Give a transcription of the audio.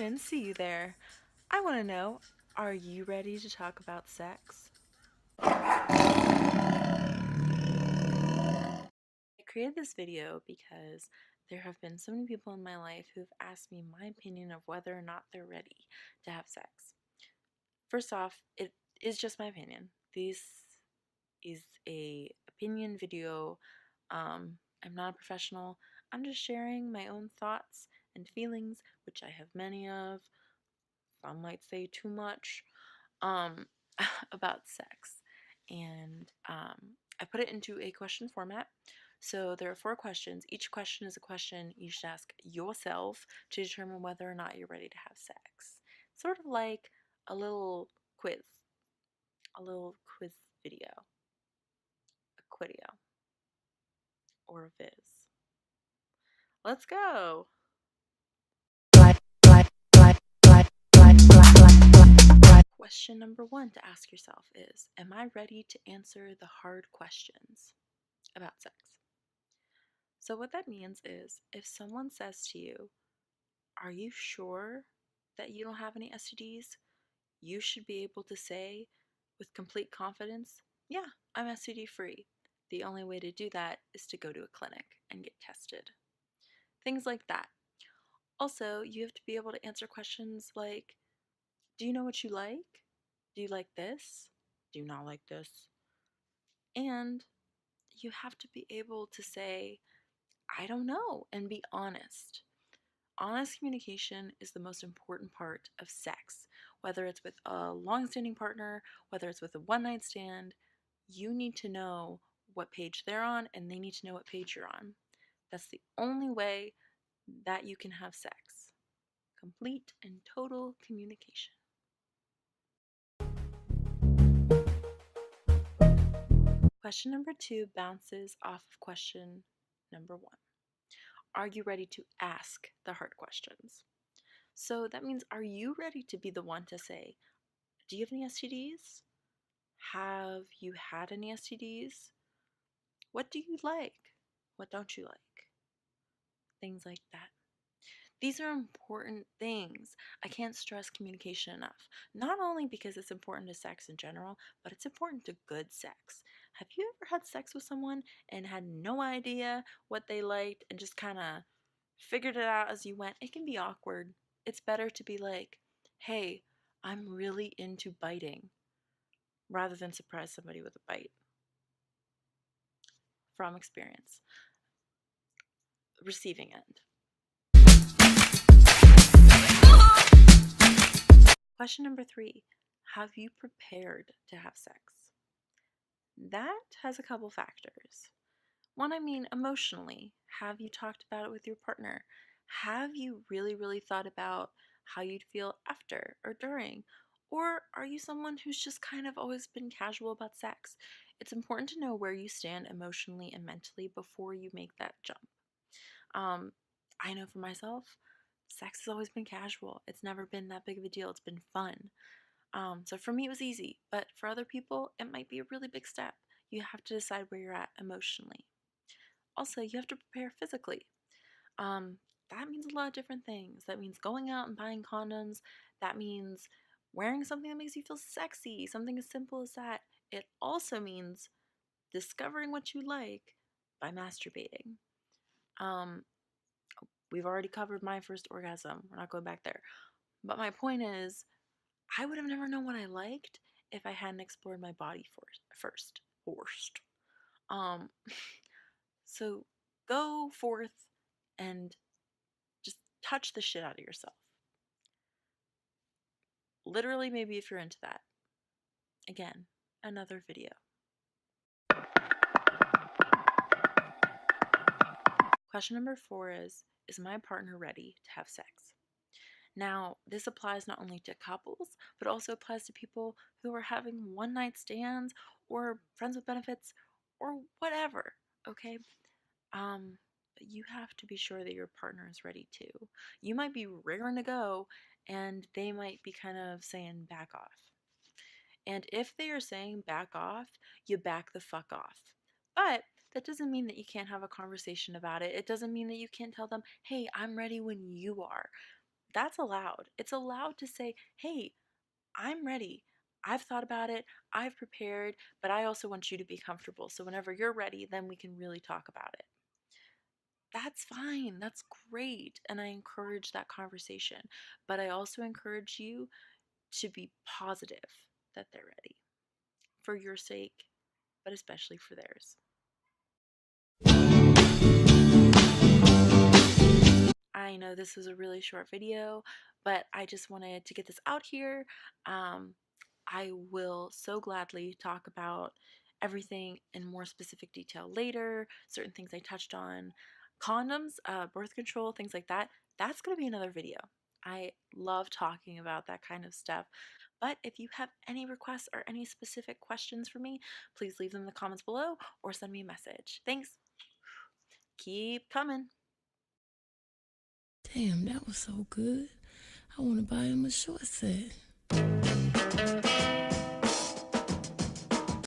in, see you there. I want to know, are you ready to talk about sex? I created this video because there have been so many people in my life who've asked me my opinion of whether or not they're ready to have sex. First off, it is just my opinion. This is a opinion video. I'm not a professional. I'm just sharing my own thoughts and feelings, which I have many of. Some might say too much. um, about sex. And I put it into a question format. So there are 4 questions. Each question is a question you should ask yourself to determine whether or not you're ready to have sex. Sort of like a little quiz, a little quiz video, a quidio, or a viz. Let's go! Question number 1 to ask yourself is, am I ready to answer the hard questions about sex? So, what that means is if someone says to you, are you sure that you don't have any STDs? You should be able to say with complete confidence, yeah, I'm STD free. The only way to do that is to go to a clinic and get tested. Things like that. Also, you have to be able to answer questions like, do you know what you like? Do you like this? Do you not like this? And you have to be able to say, I don't know, and be honest. Honest communication is the most important part of sex. Whether it's with a long-standing partner, whether it's with a one-night stand, you need to know what page they're on and they need to know what page you're on. That's the only way that you can have sex. Complete and total communication. Question number 2 bounces off of question number 1. Are you ready to ask the hard questions? So that means, are you ready to be the one to say, do you have any STDs? Have you had any STDs? What do you like? What don't you like? Things like that. These are important things. I can't stress communication enough. Not only because it's important to sex in general, but it's important to good sex. Have you ever had sex with someone and had no idea what they liked and just kind of figured it out as you went? It can be awkward. It's better to be like, hey, I'm really into biting, rather than surprise somebody with a bite. From experience. Receiving end. Question number 3. Have you prepared to have sex? That has a couple factors. One, I mean emotionally. Have you talked about it with your partner? Have you really thought about how you'd feel after or during? Or are you someone who's just kind of always been casual about sex? It's important to know where you stand emotionally and mentally before you make that jump. I know for myself, sex has always been casual. It's never been that big of a deal. It's been fun. So for me, it was easy, but for other people, it might be a really big step. You have to decide where you're at emotionally. Also, you have to prepare physically. Um, that means a lot of different things. That means going out and buying condoms. That means wearing something that makes you feel sexy, something as simple as that. It also means discovering what you like by masturbating. Um, we've already covered my first orgasm. We're not going back there. But my point is, I would have never known what I liked if I hadn't explored my body first. Um, so go forth and just touch the shit out of yourself. Literally, maybe if you're into that. Again, another video. Question number 4 is my partner ready to have sex? Now, this applies not only to couples, but also applies to people who are having one night stands or friends with benefits or whatever, okay? But you have to be sure that your partner is ready too. You might be raring to go and they might be kind of saying back off. And if they are saying back off, you back the fuck off. But that doesn't mean that you can't have a conversation about it. It doesn't mean that you can't tell them, hey, I'm ready when you are. That's allowed. It's allowed to say, hey, I'm ready. I've thought about it, I've prepared, but I also want you to be comfortable. So whenever you're ready, then we can really talk about it. That's fine. That's great. And I encourage that conversation. But I also encourage you to be positive that they're ready for your sake, but especially for theirs. I know this was a really short video, but I just wanted to get this out here. Um, I will so gladly talk about everything in more specific detail later, certain things I touched on, condoms, birth control, things like that. That's going to be another video. I love talking about that kind of stuff. But if you have any requests or any specific questions for me, please leave them in the comments below or send me a message. Thanks. Keep coming. Damn, that was so good. I want to buy him a short set.